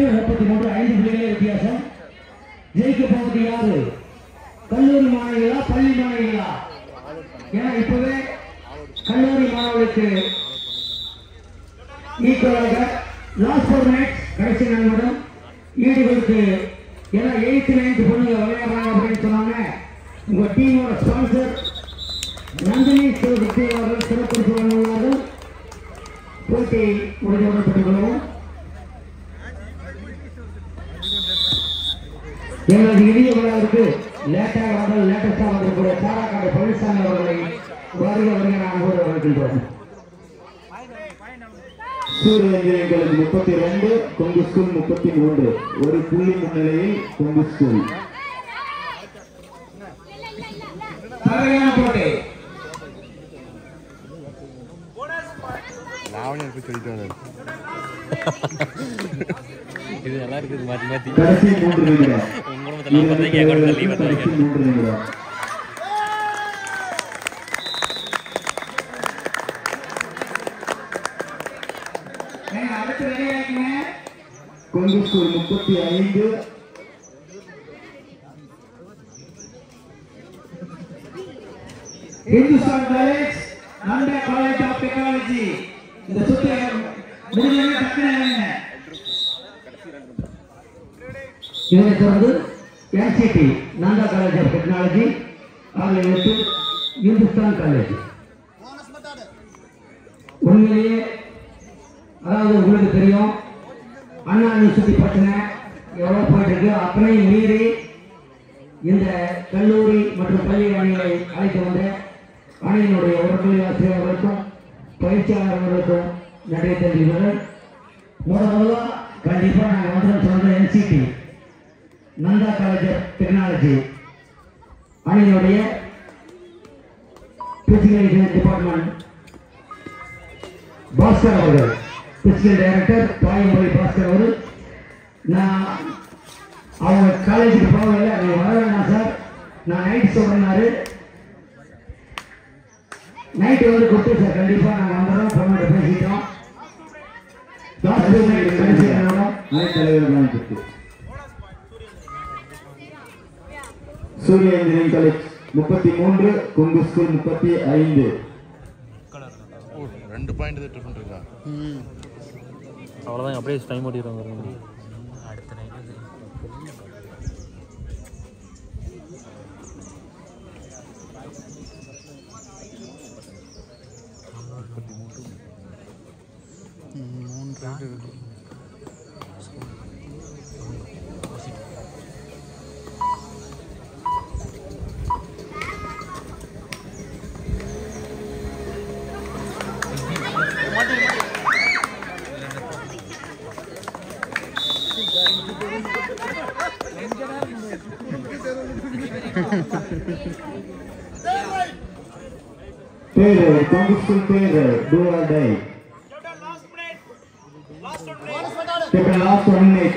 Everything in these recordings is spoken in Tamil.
33 5 புள்ளிகளே வித்தியாசம். ஜெயிக்க போவது யாரு? கல்லூரி மாணவிகளா பள்ளி மாணவிகளா? ஏன்னா இப்பவே கல்லூரி மாணவர்களுக்கு ஈக்குவலாக லாஸ்ட் 4 மினிட்ஸ் கடைசி 4 நிமிடம் ஈடுகளுக்கு ஏன்னா 8th 9th பொண்ணுங்க விளையாடுறாங்க அப்படின்னு சொன்னாங்க. உங்க டீமோட ஸ்பான்சர் நந்தினி சிவசக்தி அவர்கள் சிறப்பு வழங்குவார்கள். போட்டி முடிந்தவுடன் பெற்றுக்கொள்வோம். எங்களது இனிய விழாவிற்கு லேட்டஸ்டாக வந்திருக்கிற சாராக்காடு பழனிசாமி அவர்களை வருக நாங்கள் வருகின்றோம். சூரியன் 32 கொங்கு ஸ்கூல் 33 ஒரு புள்ளி முன்னிலையில் கொங்கு ஸ்கூல். இது நல்லா இருக்குது. மாத்தி மாத்தி கடைசி 3 நிமிடம். Kongu school 35 Hindustan college Nanda college of technology. இந்த சுத்து முடிஞ்சவங்க டக்குனு இதனை தொடர்ந்து NCT Nanda college of technology அவர்களுக்கு இந்துஸ்தான் காலேஜ். உண்மையிலேயே அதாவது உங்களுக்கு தெரியும் அண்ணா யூனிவர்சிட்டி பிரச்சனை எவ்வளவு போயிட்டு இருக்கு. அத்தனை மீறி இந்த கல்லூரி மற்றும் பள்ளி அணிகளை அழைத்து வந்த அணியினுடைய உடற்கல்வி ஆசிரியர்களுக்கும் பயிற்சியாளர்களுக்கும் நன்றி தெரிவிக்கிறேன். முதல்ல கண்டிப்பாக நாங்கள் வந்து சொன்ன NCT Nanda college of technology அணியினுடைய பிசிக்கல் டிபார்ட்மெண்ட் பாஸ்கர் அவர்கள், பிசிக்கல் டைரக்டர் பாயமுறை பாஸ்கர் அவர்கள், நான் அவங்க காலேஜுக்கு போகல, நீ வர வேணாம் சார், நான் நைட் சொல்றேன்னாரு. நைட்டு வந்து கொடுத்து சார் கண்டிப்பாக நாங்கள் வந்துடுறோம் பொண்ணோட பேசிட்டோம். Surya engineering college 33 Kongu school 35 2 point different இருக்கா? அவ்வளோதான். அப்படியே டைம் ஓட்டிடுவாங்க. அடுத்த நைட் பேரு கொங்கு ஸ்கூல் பேரு do or die. Last 1 minute.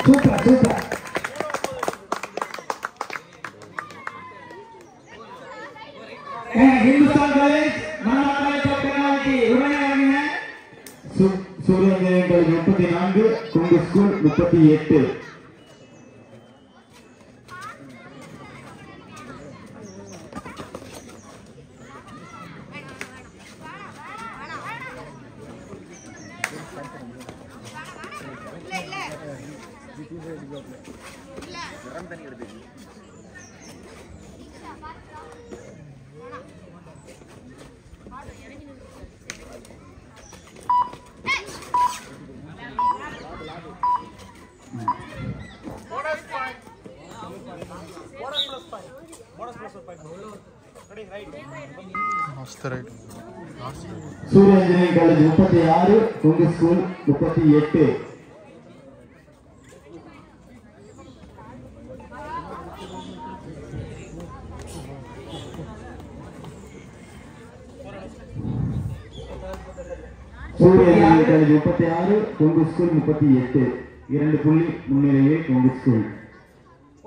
Super. Hindustan college Nanda college of technology உடனே Surya engineering college 34 Kongu school 38 சூரிய இன்ஜினியரிங் காலேஜ் 36 கொங்கு ஸ்கூல் 38 சூரிய இன்ஜினியரிங் காலேஜ் 36 கொங்கு ஸ்கூல் 38 2 புள்ளி முன்னிலையில் கொங்கு ஸ்கூல்.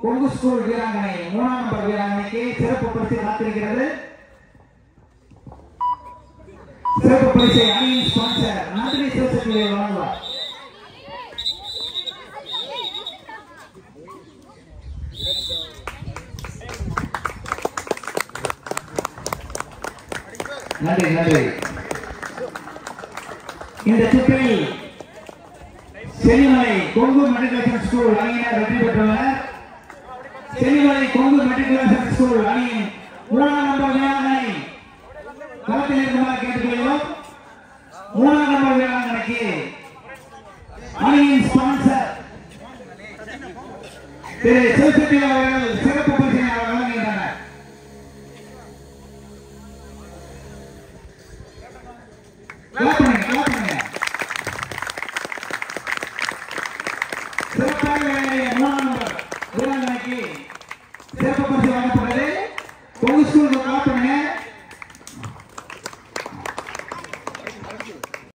கொங்கு ஸ்கூல் வீராங்கனை 3ஆம் நம்பர் வீராங்கனைக்கு சிறப்பு பரிசு காத்திருக்கிறது. சிறப்பு பரிசை அணியின் ஸ்பான்சர் நந்தினி சிவசக்தியை வழங்குவார். நன்றி நன்றி. இந்த சுற்றில் செல்லிமலை கொங்கு மெட்ரிகுலேஷன் ஸ்கூல் அணியினர் வெற்றி பெற்றுள்ளனர். செல்லிமலை கொங்கு மெட்ரிகுலேஷன் ஸ்கூல் அணியின் 3ஆம் நம்பர் வீராங்கனை களத்தில் இருக்குமாறு கேட்டுக்கொள்கிறோம். 3ஆம் நம்பர் வீராங்கனைக்கு அணியின் ஸ்பான்சர் திரு சிவசக்தி அவர்கள் சிறப்பு பரிசினை வழங்குகின்றனர். கிளாப் பண்ணுங்க.